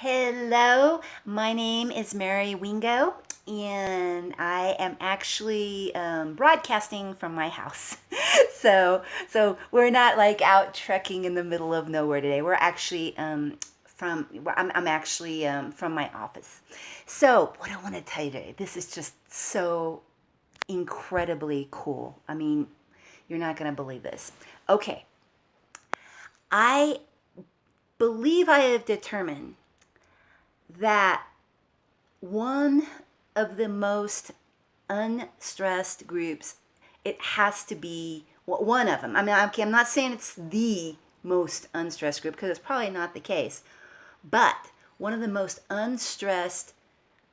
Hello, my name is Mary Wingo, and I am actually broadcasting from my house. So we're not like out trekking in the middle of nowhere today. We're actually I'm actually from my office. So what I want to tell you today, this is just so incredibly cool. I mean, you're not going to believe this. Okay, I believe I have determined that one of the most unstressed groups, it has to be one of them. I mean, okay, I'm not saying it's the most unstressed group because it's probably not the case, but one of the most unstressed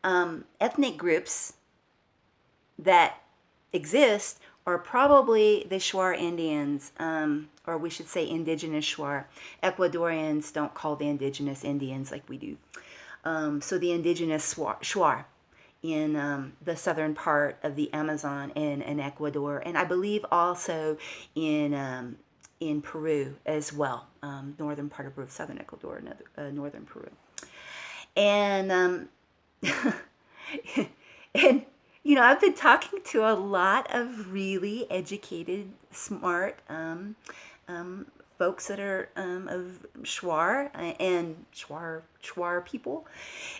ethnic groups that exist are probably the Shaur Indians, or we should say indigenous Shaur. Ecuadorians don't call the indigenous Indians like we do. So the indigenous Shaur in the southern part of the Amazon in Ecuador, and I believe also in Peru as well, northern part of Peru, southern Ecuador, northern Peru, and and I've been talking to a lot of really educated, smart folks that are of Shaur and Shaur people.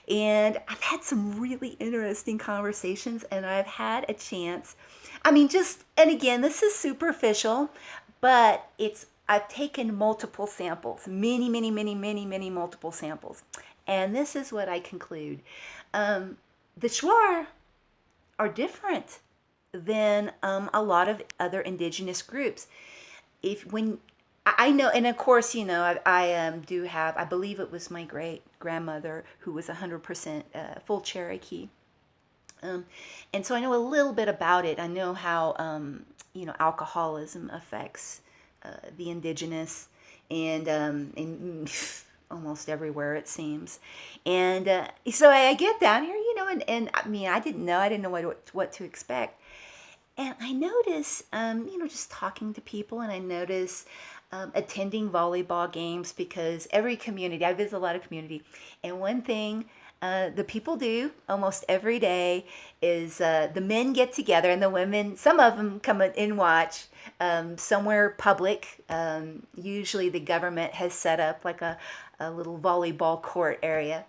And I've had some really interesting conversations, and I've had a chance. I mean, and again, this is superficial, but I've taken multiple samples, many multiple samples. And this is what I conclude. The Shaur are different than a lot of other indigenous groups. When I know, and of course, I do have, I believe it was my great grandmother who was 100% full Cherokee. And so I know a little bit about it. I know how, alcoholism affects the indigenous and almost everywhere it seems. And so I get down here, and I mean, I didn't know what to expect. And I notice, just talking to people, and I notice attending volleyball games because every community, I visit a lot of community, and one thing the people do almost every day is the men get together and the women, some of them come in and watch somewhere public. Usually the government has set up like a little volleyball court area.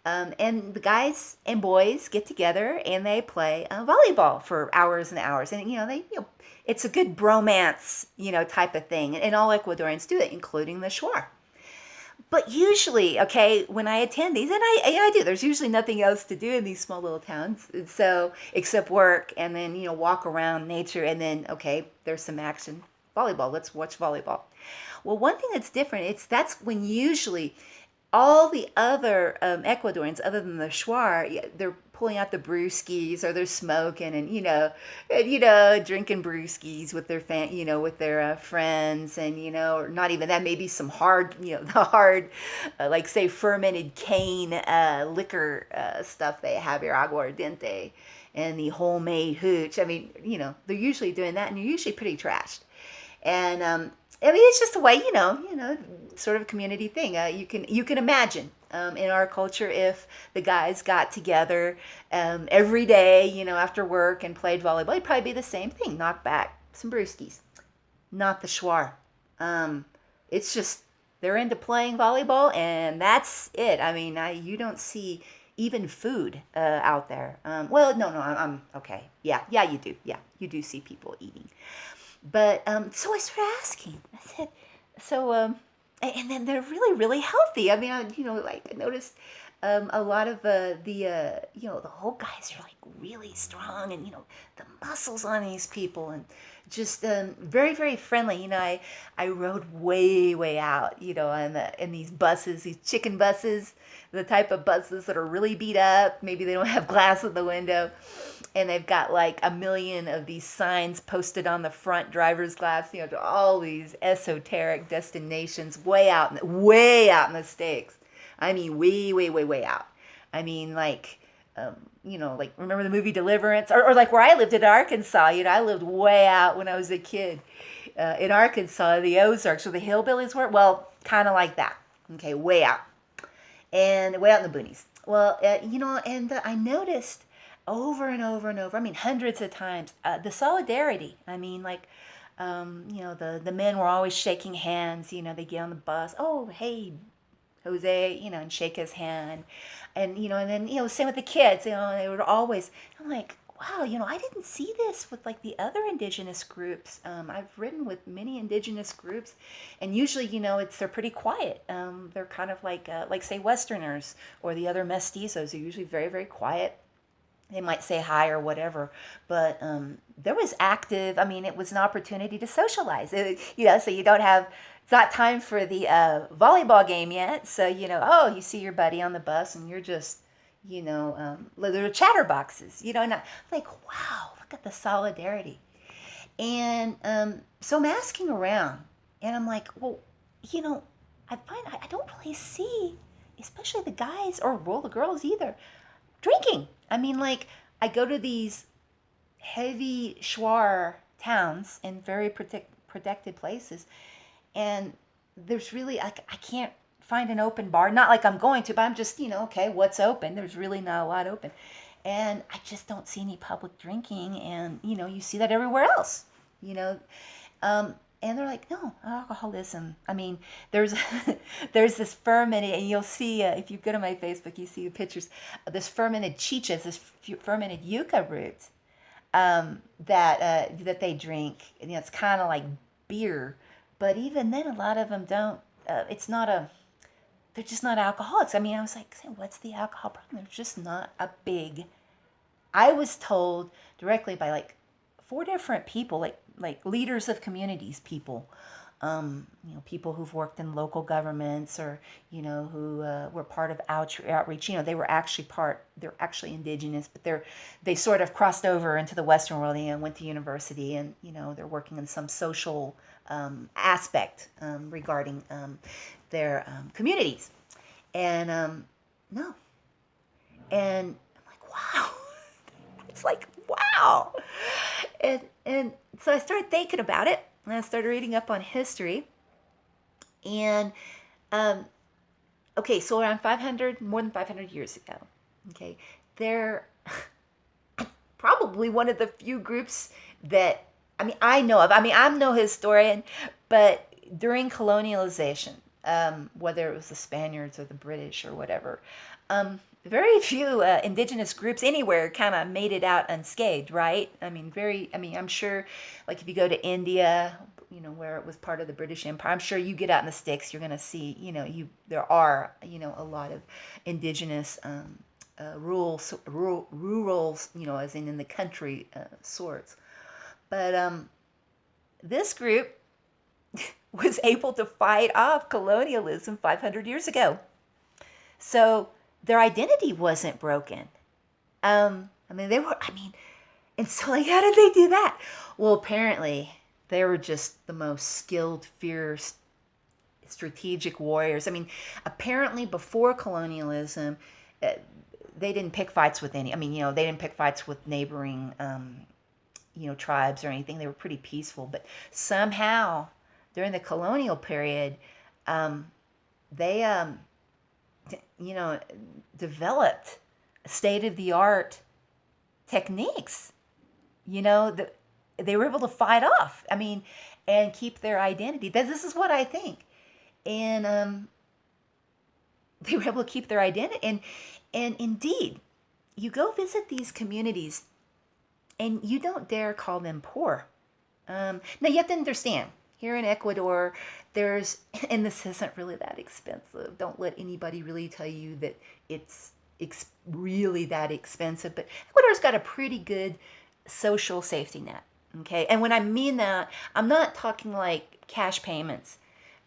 And the guys and boys get together and they play volleyball for hours and hours. And, it's a good bromance, type of thing. And all Ecuadorians do it, including the Shaur. But usually, okay, when I attend these, and I do, there's usually nothing else to do in these small little towns. And so, except work and then, walk around nature. And then, okay, there's some action. Volleyball, let's watch volleyball. Well, one thing that's different, that's when usually all the other Ecuadorians, other than the Shaur, they're pulling out the brewskis or they're smoking and drinking brewskis with their with their friends, and or not even that, maybe some hard the hard like say fermented cane liquor stuff they have here, aguardiente, and the homemade hooch. I mean, they're usually doing that, and you're usually pretty trashed. And I mean, it's just a way, sort of a community thing. You can imagine in our culture if the guys got together every day, after work and played volleyball, it'd probably be the same thing. Knock back some brewskis. Not the Shaur. It's just they're into playing volleyball, and that's it. I mean, you don't see even food out there. Well, no, I'm okay. Yeah, you do. Yeah, you do see people eating. But so I started asking. I said, so, and then they're really healthy. I mean, I noticed a lot of the whole guys are like really strong, and the muscles on these people, and just very friendly. I rode way out, in these buses, these chicken buses, the type of buses that are really beat up. Maybe they don't have glass in the window, and they've got like a million of these signs posted on the front driver's glass, to all these esoteric destinations way out in the stakes. I mean, way out. I mean, like, like, remember the movie Deliverance? Or like where I lived in Arkansas, I lived way out when I was a kid. In Arkansas, the Ozarks, where the hillbillies were, well, kind of like that. Okay, way out. and way out in the boonies. Well, and I noticed over and over and over, I mean, hundreds of times, the solidarity. I mean, like, the men were always shaking hands. They get on the bus. Oh, hey, Jose, and shake his hand. And then, same with the kids, they would always, I'm like, wow, I didn't see this with like the other indigenous groups. I've ridden with many indigenous groups, and usually, they're pretty quiet. They're kind of like say Westerners or the other mestizos are usually very, very quiet. They might say hi or whatever, but there was active. I mean, it was an opportunity to socialize. So you don't have. It's not time for the volleyball game yet. So oh, you see your buddy on the bus, and you're just, little chatterboxes. And I'm like, wow, look at the solidarity. And so I'm asking around, and I'm like, well, I find I don't really see, especially the guys or well the girls either, drinking. I mean, like, I go to these heavy Shaur towns in very protected places, and there's really, I can't find an open bar. Not like I'm going to, but I'm just, okay, what's open? There's really not a lot open. And I just don't see any public drinking, and, you see that everywhere else, you know. And they're like, no, alcoholism. I mean, there's there's this fermented, and you'll see if you go to my Facebook, you see the pictures of this fermented chichas, this fermented yucca root that they drink. And, it's kind of like beer, but even then, a lot of them don't. It's not a. They're just not alcoholics. I mean, I was like, what's the alcohol problem? There's just not a big. I was told directly by like 4 different people, like leaders of communities, people, people who've worked in local governments or, who were part of outreach. They were actually they're actually indigenous, but they sort of crossed over into the Western world and went to university, and, they're working in some social aspect regarding their communities. And no. And I'm like, wow. It's like, wow. And so I started thinking about it, and I started reading up on history. And okay, so around more than 500 years ago, okay, they're probably one of the few groups that I know of. I'm no historian, but during colonialization, whether it was the Spaniards or the British or whatever, very few indigenous groups anywhere kind of made it out unscathed, right? I'm sure, like if you go to India, where it was part of the British Empire, I'm sure you get out in the sticks, you're going to see, there are, a lot of indigenous rural, as in the country sorts. But this group was able to fight off colonialism 500 years ago. So their identity wasn't broken. And so like, how did they do that? Well, apparently they were just the most skilled, fierce, strategic warriors. Apparently before colonialism, they didn't pick fights with they didn't pick fights with neighboring, tribes or anything. They were pretty peaceful. But somehow during the colonial period, they, developed state-of-the-art techniques, that they were able to fight off, and keep their identity. This is what I think. And they were able to keep their identity. And indeed, you go visit these communities, and you don't dare call them poor. Now, you have to understand, here in Ecuador, and this isn't really that expensive. Don't let anybody really tell you that it's really that expensive. But Ecuador's got a pretty good social safety net, okay? And when I mean that, I'm not talking like cash payments,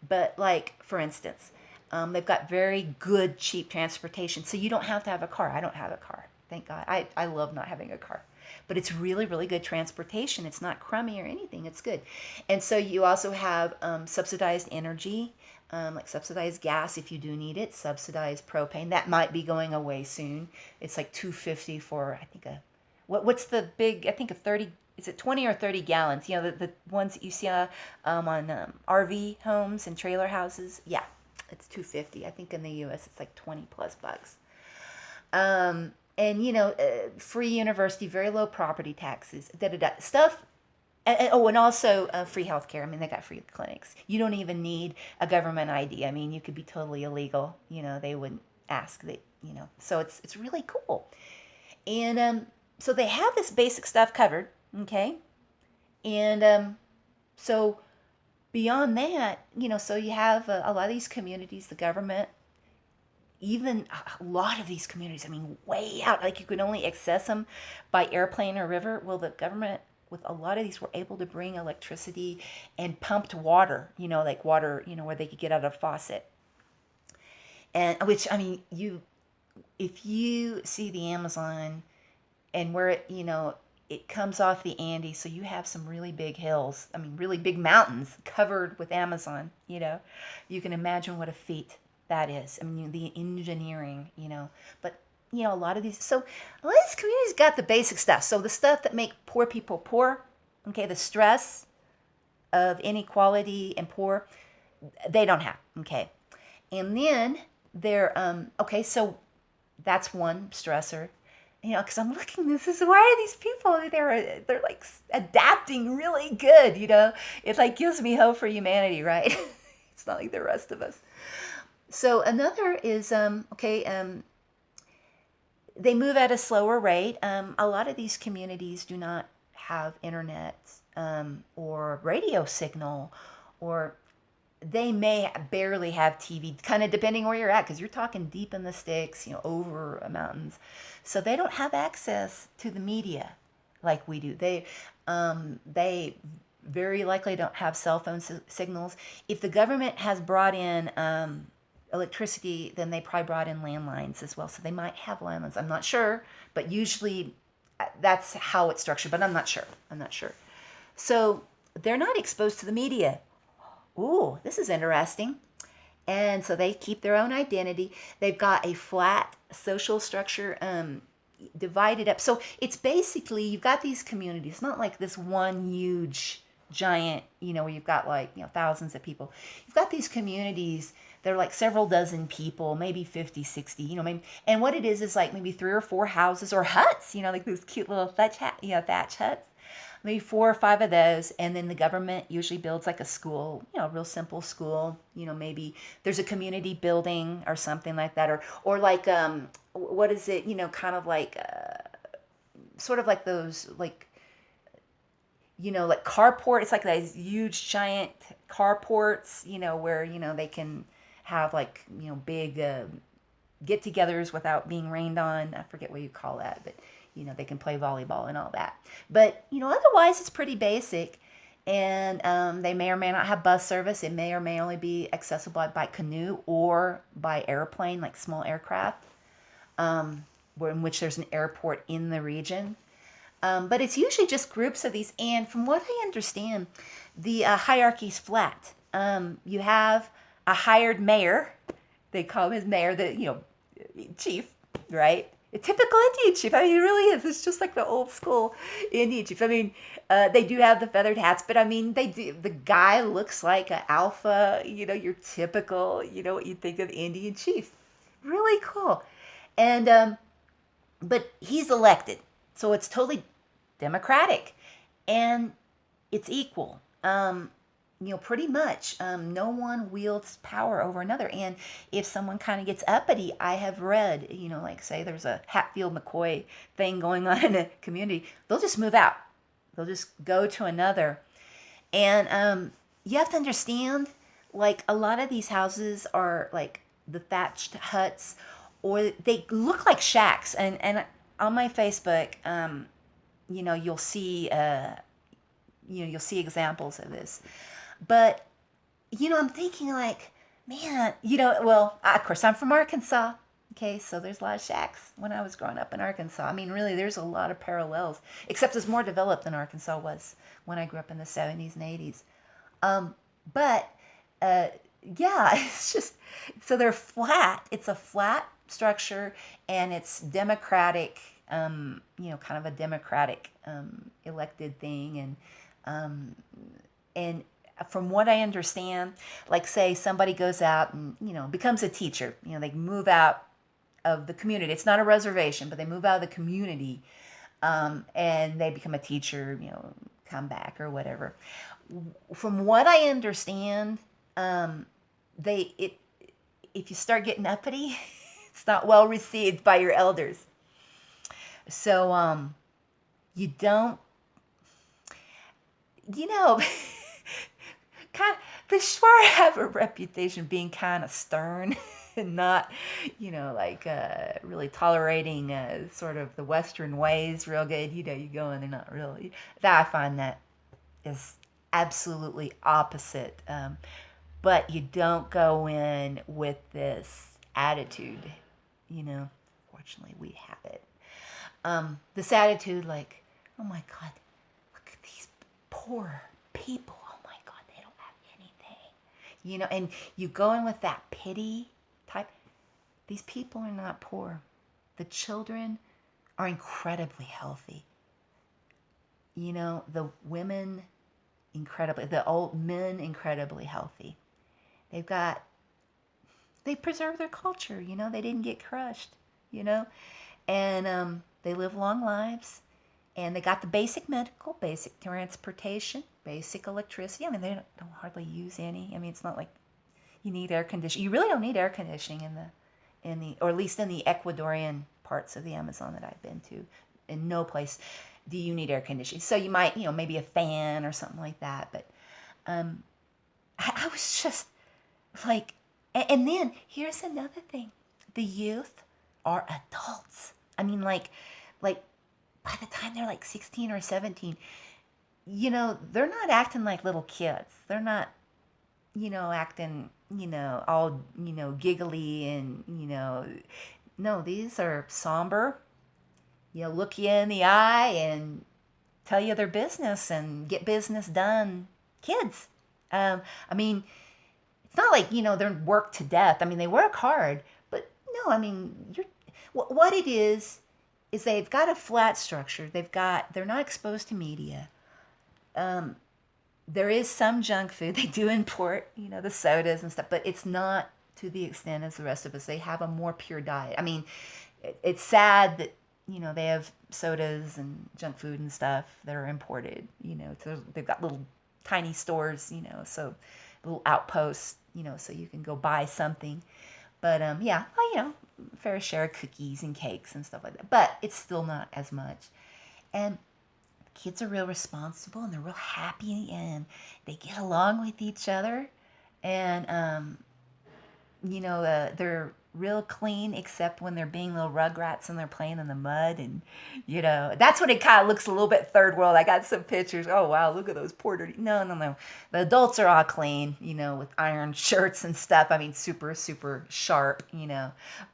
but like, for instance, they've got very good, cheap transportation. So you don't have to have a car. I don't have a car, thank God. I love not having a car. But it's really, really good transportation. It's not crummy or anything. It's good. And so you also have subsidized energy, like subsidized gas if you do need it, subsidized propane. That might be going away soon. It's like $2.50 for, I think, what's the big, I think a 30, is it 20 or 30 gallons? The ones that you see on RV homes and trailer houses. Yeah. It's 250. I think in the U.S. it's like 20 plus bucks. And free university, very low property taxes, da da da stuff. And also free healthcare. I mean, they got free clinics. You don't even need a government ID. I mean, you could be totally illegal. They wouldn't ask that. So it's really cool. And so they have this basic stuff covered. Okay, and so beyond that, so you have a lot of these communities, the government, even a lot of these communities, I mean, way out, like you could only access them by airplane or river. Well, the government, with a lot of these, were able to bring electricity and pumped water, like water, where they could get out of a faucet. And which, I mean, if you see the Amazon and where it comes off the Andes, so you have some really big hills, I mean, really big mountains covered with Amazon, you can imagine what a feat that is. I mean, the engineering, but a lot of these communities got the basic stuff. So the stuff that make poor people poor, okay, the stress of inequality and poor, they don't have, okay. And then they're, okay, so that's one stressor, because I'm looking, why are these people, they're like adapting really good, it like gives me hope for humanity, right? It's not like the rest of us. So another is, they move at a slower rate. A lot of these communities do not have internet or radio signal, or they may barely have TV, kind of depending where you're at, because you're talking deep in the sticks, over mountains. So they don't have access to the media like we do. They very likely don't have cell phone signals. If the government has brought in electricity, then they probably brought in landlines as well. So they might have landlines. I'm not sure, but usually that's how it's structured, but I'm not sure. So they're not exposed to the media. Ooh, this is interesting. And so they keep their own identity. They've got a flat social structure divided up. So it's basically, you've got these communities. It's not like this one huge giant, where you've got like, thousands of people. You've got these communities. They're like several dozen people, maybe 50, 60, maybe. And what it is like maybe 3 or 4 houses or huts, like those cute little thatch huts. Maybe 4 or 5 of those, and then the government usually builds like a school, a real simple school. Maybe there's a community building or something like that, or like what is it? Kind of like sort of like those like like carport. It's like those huge giant carports, where they can have like big get-togethers without being rained on. I forget what you call that, but they can play volleyball and all that. But otherwise it's pretty basic. And they may or may not have bus service. It may or may only be accessible by canoe or by airplane, like small aircraft, in which there's an airport in the region. But it's usually just groups of these. And from what I understand, the hierarchy's flat. You have a hired mayor. They call him his mayor, the chief, right? A typical Indian chief. I mean, it really is. It's just like the old school Indian chief. I mean, they do have the feathered hats, but I mean, they do. The guy looks like an alpha. Your typical. What you think of Indian chief. Really cool, and but he's elected, so it's totally democratic, and it's equal. Pretty much, no one wields power over another. And if someone kind of gets uppity, I have read, like say there's a Hatfield McCoy thing going on in a community, they'll just move out. They'll just go to another. And you have to understand, like a lot of these houses are like the thatched huts, or they look like shacks. And on my Facebook, you'll see, you'll see examples of this. But, I'm thinking like, man, well, of course, I'm from Arkansas. Okay, so there's a lot of shacks when I was growing up in Arkansas. I mean, really, there's a lot of parallels, except it's more developed than Arkansas was when I grew up in the 70s and 80s. But, yeah, it's just, so they're flat. It's a flat structure, and it's democratic, kind of a democratic elected thing. And from what I understand, like say somebody goes out and, becomes a teacher, they move out of the community. It's not a reservation, but they move out of the community, and they become a teacher, come back or whatever. From what I understand, they it if you start getting uppity, it's not well received by your elders. So you don't, you know, kind of, the Shaur have a reputation being kind of stern and not, like really tolerating sort of the Western ways real good. You go and they're not really. That I find that is absolutely opposite. But you don't go in with this attitude, Fortunately, we have it. This attitude like, oh my God, look at these poor people. Oh my God, they don't have anything. And you go in with that pity type. These people are not poor. The children are incredibly healthy. The women the old men incredibly healthy. They preserve their culture, they didn't get crushed, and they live long lives, and they got the basic medical, basic transportation, basic electricity. I mean, they don't hardly use any. I mean, it's not like you need air conditioning. You really don't need air conditioning or at least in the Ecuadorian parts of the Amazon that I've been to. In no place do you need air conditioning. So you might, maybe a fan or something like that. But I was just like, and then here's another thing: the youth are adults. I mean, like by the time they're like 16 or 17, they're not acting like little kids. They're not, acting, all, giggly and, no, these are somber, look you in the eye and tell you their business and get business done kids. I mean, it's not like, they're worked to death. I mean, they work hard, but no, I mean, what it is they've got a flat structure. They're not exposed to media. There is some junk food. They do import, the sodas and stuff, but it's not to the extent as the rest of us. They have a more pure diet. I mean, it's sad that, they have sodas and junk food and stuff that are imported, so they've got little tiny stores, so little outposts, so you can go buy something. But yeah, well, fair share of cookies and cakes and stuff like that. But it's still not as much. And kids are real responsible and they're real happy and they get along with each other. And, they're real clean except when they're being little rugrats and they're playing in the mud. And, that's when it kind of looks a little bit third world. I got some pictures. Oh, wow, look at those poor dirty. No. The adults are all clean, with iron shirts and stuff. I mean, super, super sharp,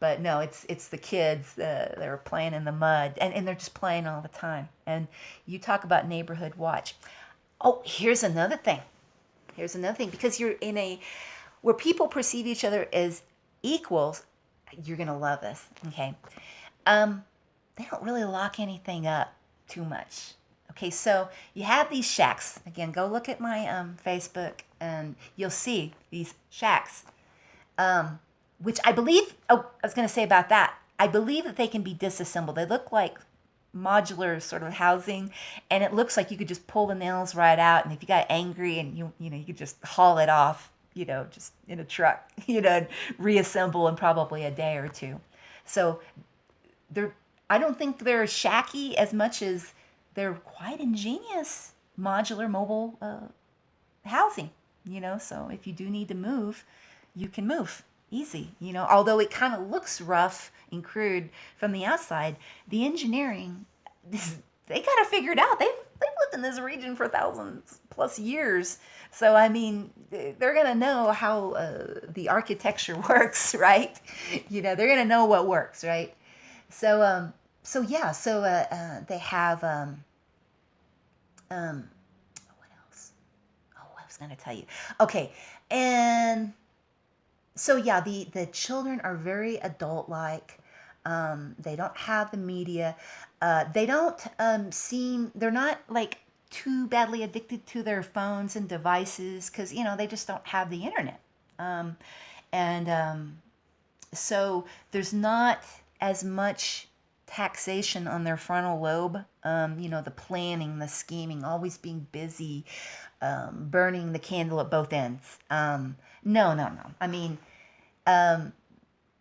But no, it's the kids that are playing in the mud. And they're just playing all the time. And you talk about neighborhood watch. Oh, here's another thing. Because you're where people perceive each other as equals, you're going to love this, okay? They don't really lock anything up too much. Okay, so you have these shacks. Again, go look at my Facebook and you'll see these shacks, which I believe, I was going to say about that, I believe that they can be disassembled. They look like modular sort of housing, and it looks like you could just pull the nails right out, and if you got angry and you could just haul it off, just in a truck, and reassemble in probably a day or two. So I don't think they're shacky as much as they're quite ingenious modular mobile housing, so if you do need to move, you can move easy, although it kind of looks rough and crude from the outside. The engineering, they got to figure it out. They've lived in this region for thousands plus years. So, I mean, they're going to know how the architecture works, right? They're going to know what works, right? So they have, what else? Oh, I was going to tell you. Okay. And so, yeah, the children are very adult-like. They don't have the media. They don't they're not like too badly addicted to their phones and devices because, they just don't have the internet. And So there's not as much taxation on their frontal lobe. The planning, the scheming, always being busy, burning the candle at both ends. No, no, no. I mean, um,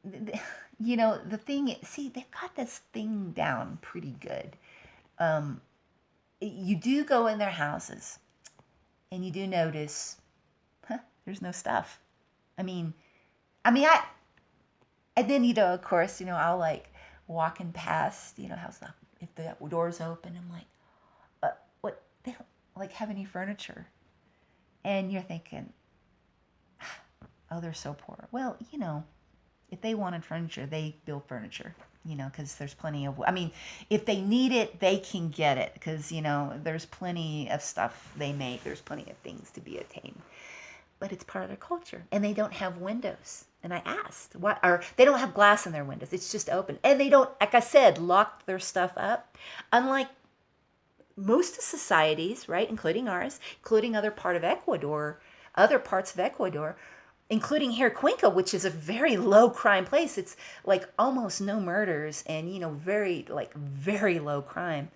the thing, see, they've got this thing down pretty good. Um, you do go in their houses and you do notice, there's no stuff. I mean, I, and then, of course, I'll like walking past, how's that, if the door's open, I'm like, what, they don't like have any furniture. And you're thinking, oh, they're so poor. Well, if they wanted furniture, they build furniture, because there's plenty of, if they need it, they can get it because, there's plenty of stuff they make. There's plenty of things to be attained. But it's part of their culture. And they don't have windows. And I asked, what, or they don't have glass in their windows. It's just open. And they don't, like I said, lock their stuff up. Unlike most societies, right, including ours, including other parts of Ecuador, including here Cuenca, which is a very low crime place. It's like almost no murders and, very low crime.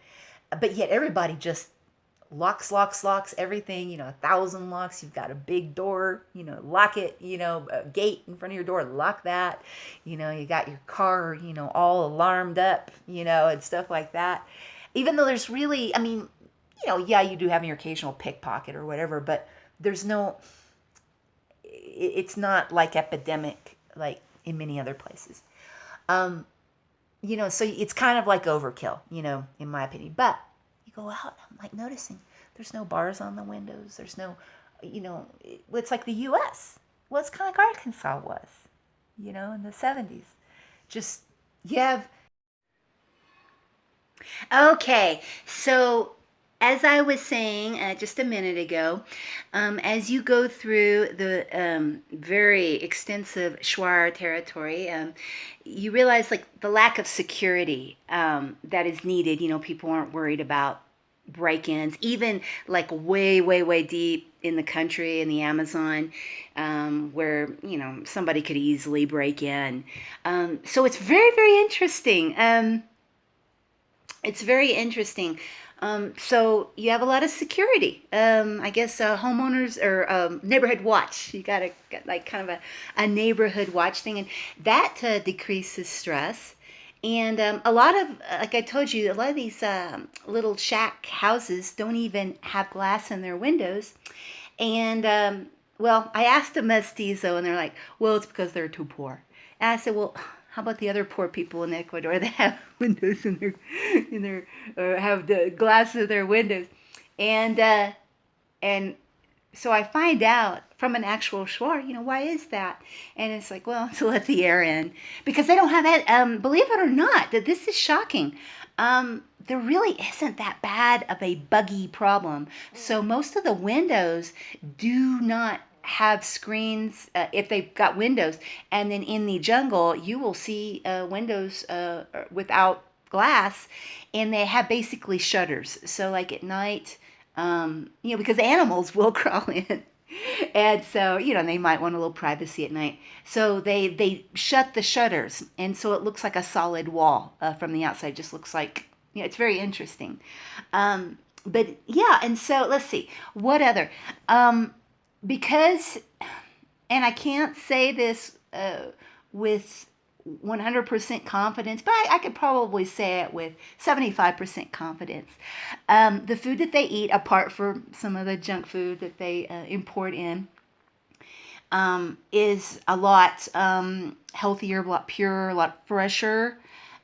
But yet everybody just locks everything, 1,000 locks. You've got a big door, lock it, a gate in front of your door, lock that. You got your car, all alarmed up, and stuff like that. Even though there's really, yeah, you do have your occasional pickpocket or whatever, but there's no, it's not like epidemic like in many other places. So it's kind of like overkill, in my opinion. But you go out, I'm like noticing there's no bars on the windows. There's no, it's like the U.S. Well, it's kind of like Arkansas was, in the 70s. Just, you have. Okay, so as I was saying just a minute ago, as you go through the very extensive Shaur territory, you realize like the lack of security that is needed. People aren't worried about break-ins, even like way, way, way deep in the country in the Amazon, where somebody could easily break in. So it's very, very interesting. It's very interesting. So you have a lot of security. I guess homeowners or neighborhood watch. You got like kind of a neighborhood watch thing, and that decreases stress. And a lot of, like I told you, a lot of these little shack houses don't even have glass in their windows. And well, I asked a mestizo, and they're like, "Well, it's because they're too poor." And I said, "Well, how about the other poor people in Ecuador that have windows in their or have the glass in their windows?" And so I find out from an actual Shaur, why is that? And it's like, well, to let the air in because they don't have that. Believe it or not, that this is shocking. There really isn't that bad of a buggy problem. So most of the windows do not have screens if they've got windows, and then in the jungle you will see windows without glass, and they have basically shutters. So like at night, because animals will crawl in. And so, they might want a little privacy at night. So they shut the shutters, and so it looks like a solid wall from the outside. It just looks like, it's very interesting. But yeah, and so let's see what other. Because, and I can't say this with 100% confidence, but I could probably say it with 75% confidence. The food that they eat, apart from some of the junk food that they import in, is a lot healthier, a lot purer, a lot fresher.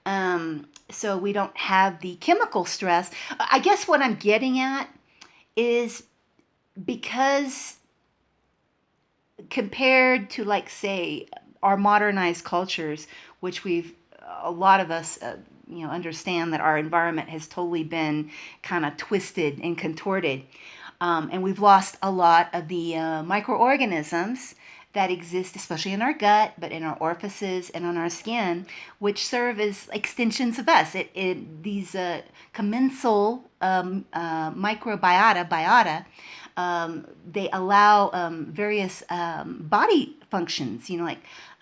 So we don't have the chemical stress. I guess what I'm getting at is because compared to, like, say, our modernized cultures, which a lot of us, understand that our environment has totally been kind of twisted and contorted. And we've lost a lot of the microorganisms that exist, especially in our gut, but in our orifices and on our skin, which serve as extensions of us. These commensal biota, they allow various body functions, like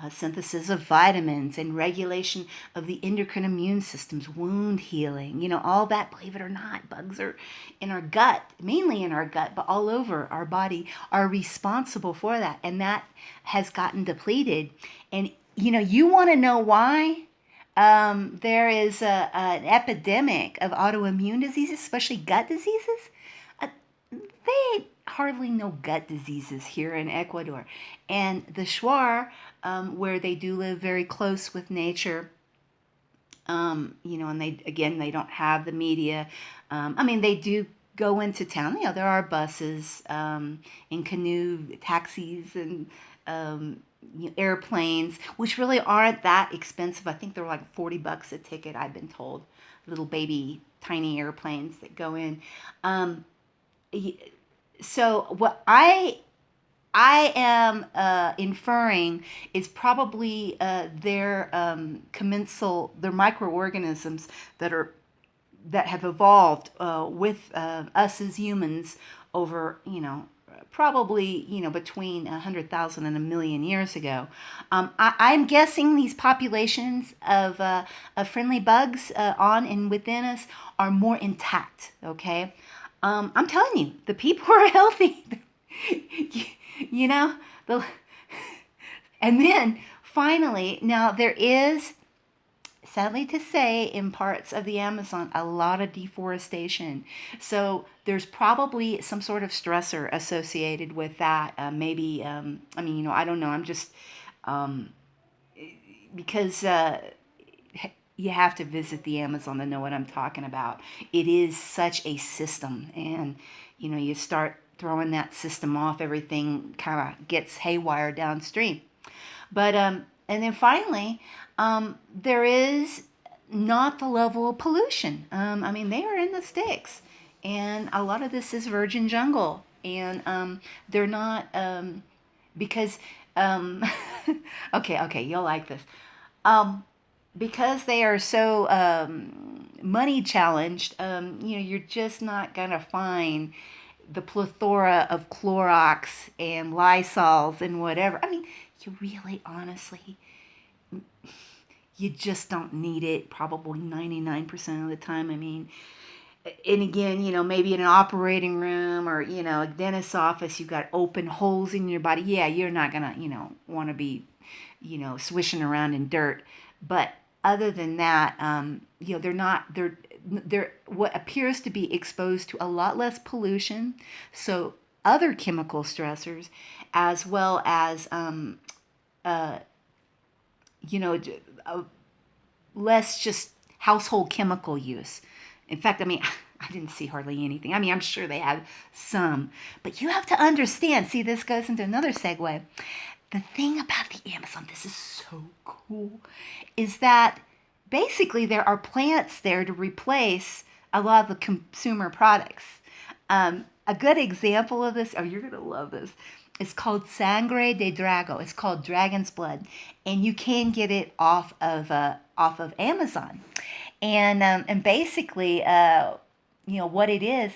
synthesis of vitamins and regulation of the endocrine immune systems, wound healing, all that, believe it or not, bugs are in our gut, mainly in our gut, but all over our body are responsible for that. And that has gotten depleted. And, you want to know why? There is an epidemic of autoimmune diseases, especially gut diseases. They ain't hardly no gut diseases here in Ecuador. And the Shaur, where they do live very close with nature, and they don't have the media. They do go into town. There are buses and canoe taxis and airplanes, which really aren't that expensive. I think they're like $40 a ticket, I've been told. Little baby tiny airplanes that go in. So what I am inferring is probably their their microorganisms that have evolved with us as humans over, probably, between 100,000 and 1,000,000 years ago. I'm guessing these populations of friendly bugs on and within us are more intact, okay? I'm telling you, the people are healthy. you know, the, and then finally, now there is, sadly to say, in parts of the Amazon, a lot of deforestation. So there's probably some sort of stressor associated with that. Maybe, I don't know. I'm just, because you have to visit the Amazon to know what I'm talking about. It is such a system. And, you start throwing that system off, everything kind of gets haywire downstream. But, and then finally, there is not the level of pollution. They are in the sticks. And a lot of this is virgin jungle. And they're not, because, okay, you'll like this. Because they are so money challenged, you're just not going to find the plethora of Clorox and Lysols and whatever. You really, honestly, you just don't need it probably 99% of the time. And again, maybe in an operating room or, a dentist's office, you've got open holes in your body. Yeah, you're not going to, want to be, swishing around in dirt. But other than that, they're what appears to be exposed to a lot less pollution. So other chemical stressors, as well as, less just household chemical use. In fact, I didn't see hardly anything. I'm sure they have some, but you have to understand. See, this goes into another segue. The thing about the Amazon, this is so cool, is that basically there are plants there to replace a lot of the consumer products. A good example of this, you're going to love this. It's called sangre de drago. It's called dragon's blood, and you can get it off of Amazon. And basically, what it is,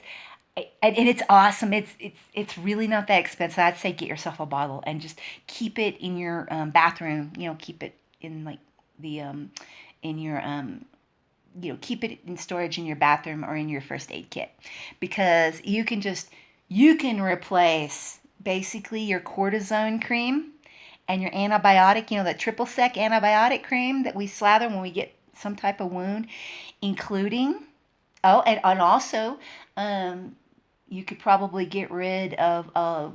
and it's awesome. It's really not that expensive. I'd say get yourself a bottle and just keep it in your bathroom. Keep it in like the in your keep it in storage in your bathroom or in your first aid kit, because you can replace basically your cortisone cream and your antibiotic, that triple sec antibiotic cream that we slather when we get some type of wound, including, and also, you could probably get rid of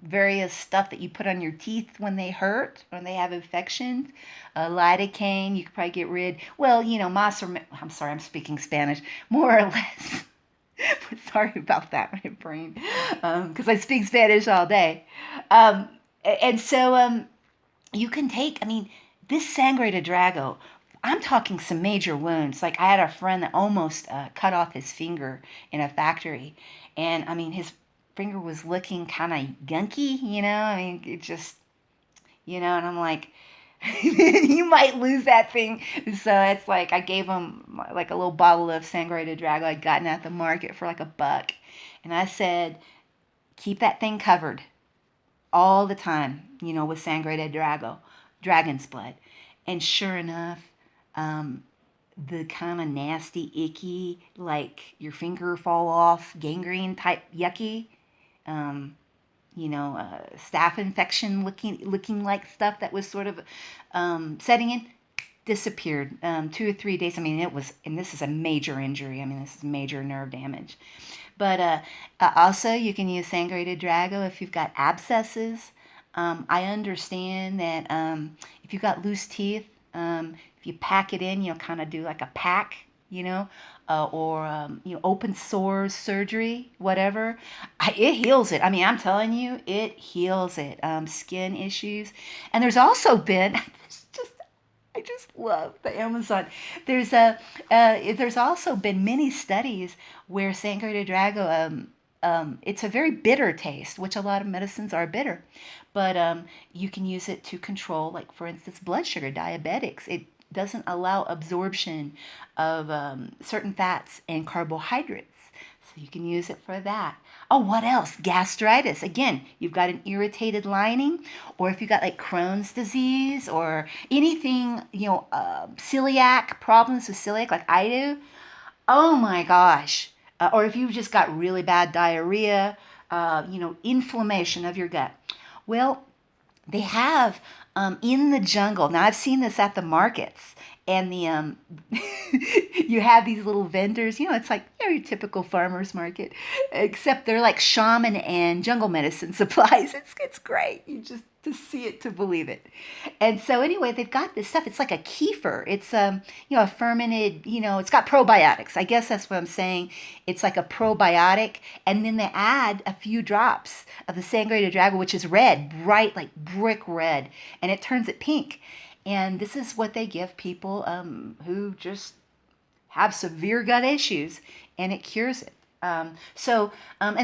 various stuff that you put on your teeth when they hurt, when they have infections. Lidocaine, you could probably get rid, I'm sorry, I'm speaking Spanish, more or less. Sorry about that, my brain, because I speak Spanish all day. And so you can take, this sangre de drago, I'm talking some major wounds. Like, I had a friend that almost cut off his finger in a factory. And, his finger was looking kind of gunky, it just, And I'm like, you might lose that thing. So it's like I gave him like a little bottle of Sangre de Drago I'd gotten at the market for like $1. And I said, keep that thing covered all the time, with Sangre de Drago, dragon's blood. And sure enough, um, the kind of nasty, icky, like your finger fall off, gangrene type yucky, um, staph infection looking like stuff that was sort of setting in, disappeared 2 or 3 days. I mean, and this is a major injury. I mean, this is major nerve damage. But also, you can use Sangre de Drago if you've got abscesses. I understand that if you've got loose teeth, if you pack it in, kind of do like a pack, or open sores surgery, whatever. It heals it. I mean, I'm telling you, it heals it. Skin issues, and there's also been just I just love the Amazon. There's also been many studies where Sangre de Drago it's a very bitter taste, which a lot of medicines are bitter, but you can use it to control, like for instance, blood sugar. Diabetics. It doesn't allow absorption of certain fats and carbohydrates. So you can use it for that. Oh, what else? Gastritis. Again, you've got an irritated lining, or if you've got like Crohn's disease or anything, celiac problems with celiac, like I do. Oh my gosh. Or if you've just got really bad diarrhea, inflammation of your gut. Well, they have in the jungle. Now I've seen this at the markets, and the you have these little vendors. It's like your typical farmers market, except they're like shaman and jungle medicine supplies. It's great. You just to see it to believe it. And so anyway, they've got this stuff. It's like a kefir. It's a fermented. It's got probiotics. I guess that's what I'm saying. It's like a probiotic, and then they add a few drops of the Sangre de Drago, which is red, bright like brick red, and it turns it pink. And this is what they give people who just have severe gut issues, and it cures it. And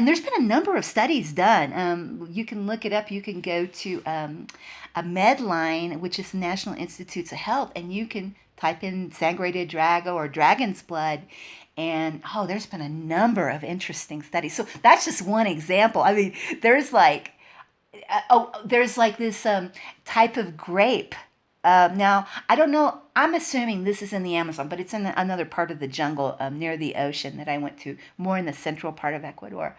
there's been a number of studies done. You can look it up. You can go to a Medline, which is the National Institutes of Health, and you can type in Sangre de Drago or Dragon's Blood. And there's been a number of interesting studies. So that's just one example. I mean, there's like this type of grape. Now, I don't know. I'm assuming this is in the Amazon, but it's in another part of the jungle near the ocean that I went to, more in the central part of Ecuador.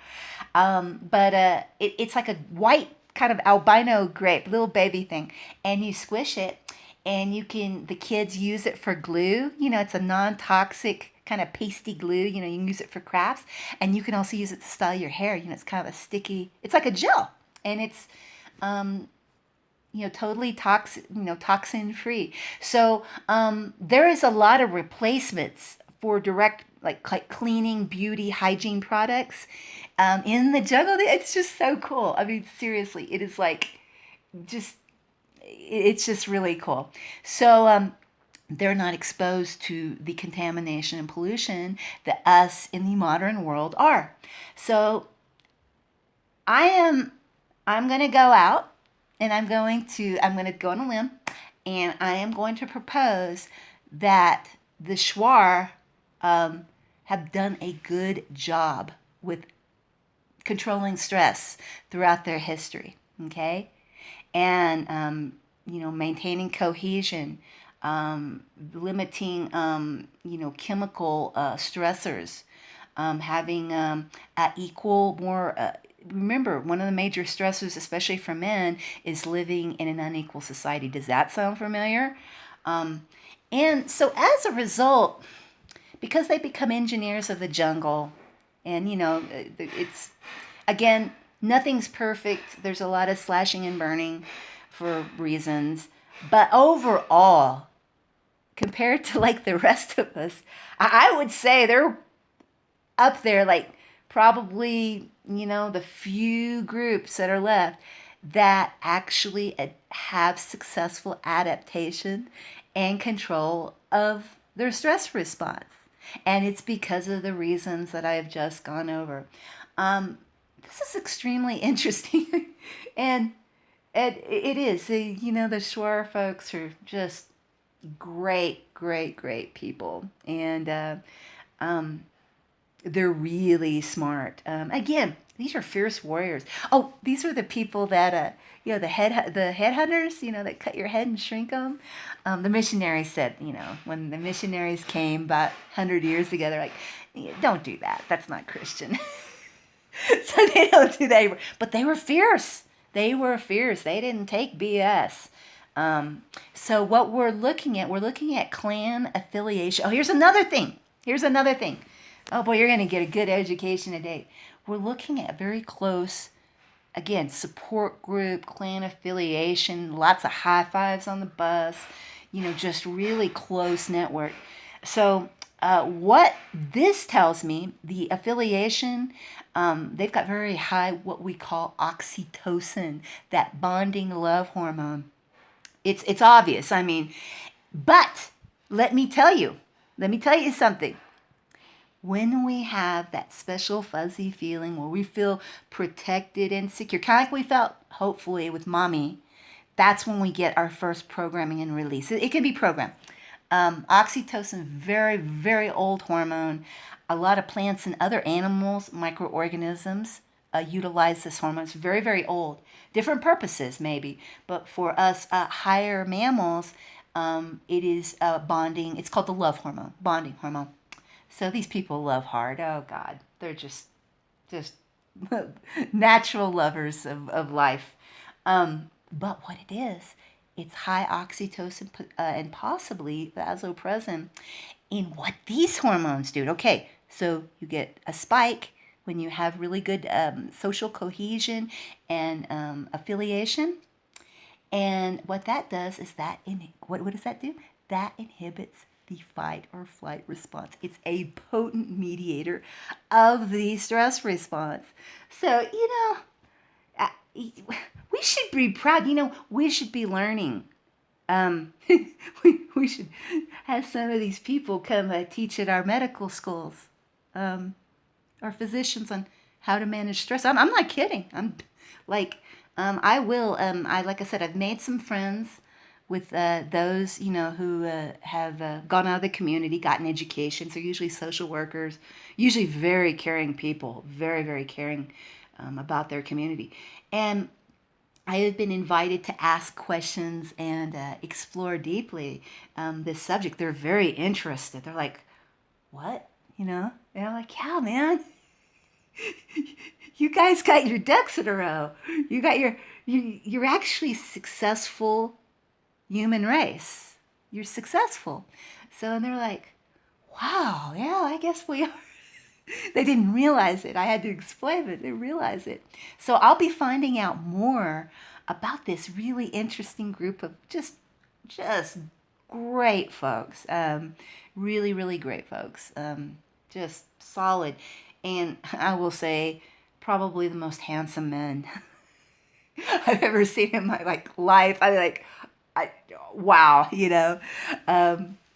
But it's like a white kind of albino grape, little baby thing, and you squish it, and the kids use it for glue. It's a non-toxic kind of pasty glue. You can use it for crafts, and you can also use it to style your hair. It's kind of a sticky. It's like a gel, and it's totally toxin free. So there is a lot of replacements for direct like cleaning, beauty, hygiene products in the jungle. It's just so cool. I mean, seriously, it is like it's just really cool. So they're not exposed to the contamination and pollution that us in the modern world are. So I'm going to go out, and I'm going to go on a limb, and I am going to propose that the Shaur have done a good job with controlling stress throughout their history. Okay, and maintaining cohesion, limiting chemical stressors, having equal more. Remember, one of the major stressors, especially for men, is living in an unequal society. Does that sound familiar? And so as a result, because they become engineers of the jungle, and it's, again, nothing's perfect. There's a lot of slashing and burning for reasons. But overall, compared to like the rest of us, I would say they're up there, like probably, the few groups that are left that actually have successful adaptation and control of their stress response. And it's because of the reasons that I have just gone over. This is extremely interesting. And it is. The Shaur folks are just great, great, great people, and um, they're really smart. Again, these are fierce warriors. Oh, these are the people that the headhunters, that cut your head and shrink them. The missionaries said, when the missionaries came about 100 years ago, they're like, don't do that. That's not Christian. So they don't do that anymore. But they were fierce. They were fierce. They didn't take BS. So what we're looking at clan affiliation. Oh, here's another thing. Here's another thing. Oh boy, you're going to get a good education today. We're looking at very close, again, support group, clan affiliation, lots of high fives on the bus, just really close network. So what this tells me, the affiliation, they've got very high what we call oxytocin, that bonding love hormone. It's obvious. I mean, but let me tell you something. When we have that special fuzzy feeling where we feel protected and secure, kind of like we felt hopefully with mommy, that's when we get our first programming and release. It can be programmed. Oxytocin, very, very old hormone. A lot of plants and other animals, microorganisms, utilize this hormone. It's very, very old. Different purposes, maybe. But for us higher mammals, it is bonding. It's called the love hormone, bonding hormone. So these people love hard. Oh, God. They're just natural lovers of life. But what it is, it's high oxytocin and possibly vasopressin in what these hormones do. Okay, so you get a spike when you have really good social cohesion and affiliation. And what that does is what does that do? That inhibits the fight or flight response. It's a potent mediator of the stress response. So, we should be proud. We should be learning. We should have some of these people come teach at our medical schools, our physicians on how to manage stress. I'm not kidding. I'm like, I will. Like I said, I've made some friends with those who have gone out of the community, gotten education. So usually social workers, usually very caring people, very, very caring about their community. And I have been invited to ask questions and explore deeply this subject. They're very interested. They're like, what? And I'm like, yeah, man. You guys got your ducks in a row. You're actually successful human race. You're successful. So, and they're like, wow, yeah, I guess we are. They didn't realize it. I had to explain it. They realize it. So I'll be finding out more about this really interesting group of just great folks. Really, really great folks. Just solid. And I will say, probably the most handsome men I've ever seen in my life. I'm like, wow,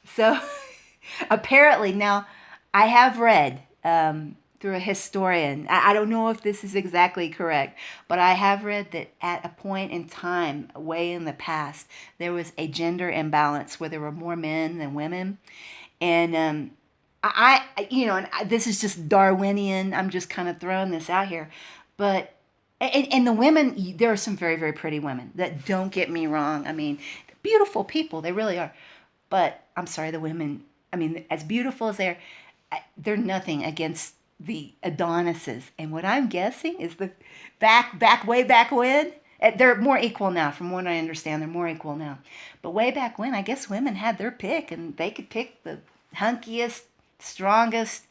So apparently now I have read through a historian. I don't know if this is exactly correct, but I have read that at a point in time, way in the past, there was a gender imbalance where there were more men than women. And and this is just Darwinian. I'm just kind of throwing this out here. But, and the women, there are some very, very pretty women that, don't get me wrong. I mean, beautiful people. They really are. But I'm sorry, the women, I mean, as beautiful as they're nothing against the Adonises. And what I'm guessing is the way back when, they're more equal now. From what I understand, they're more equal now. But way back when, I guess women had their pick, and they could pick the hunkiest, strongest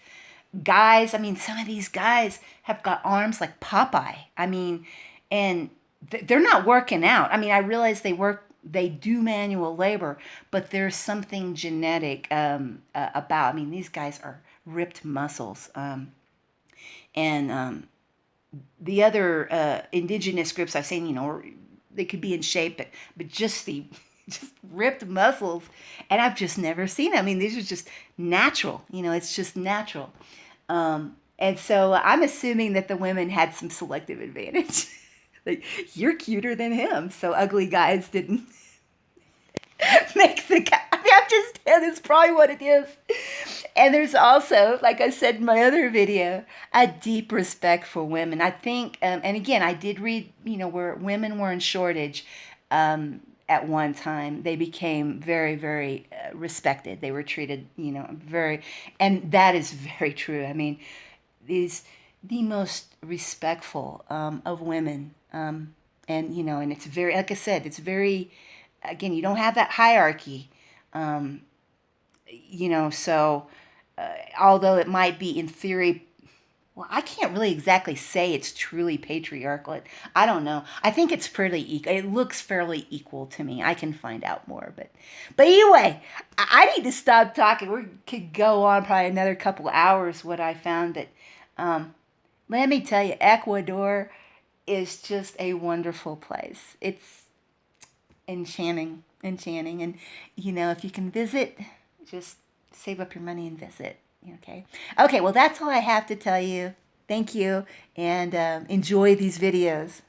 guys. I mean, some of these guys have got arms like Popeye. I mean, and they're not working out. I mean, I realize they do manual labor, but there's something genetic about. I mean, these guys are ripped muscles. And the other indigenous groups I've seen, they could be in shape, but just ripped muscles, and I've just never seen it. I mean, these are just natural. It's just natural. And so I'm assuming that the women had some selective advantage. Like, you're cuter than him. So ugly guys didn't make the guy. I mean, I'm just, that's probably what it is. And there's also, like I said in my other video, a deep respect for women. I think, and again, I did read, where women were in shortage at one time. They became very, very respected. They were treated, very, and that is very true. I mean, these the most respectful of women, and it's very, like I said, it's very, again, you don't have that hierarchy, um, so although it might be in theory, well, I can't really exactly say it's truly patriarchal. I don't know. I think it's pretty equal. It looks fairly equal to me. I can find out more, but anyway, I need to stop talking. We could go on probably another couple hours. What I found, but let me tell you, Ecuador is just a wonderful place. It's enchanting, enchanting, and if you can visit, just save up your money and visit. Okay, well, that's all I have to tell you. Thank you, and enjoy these videos.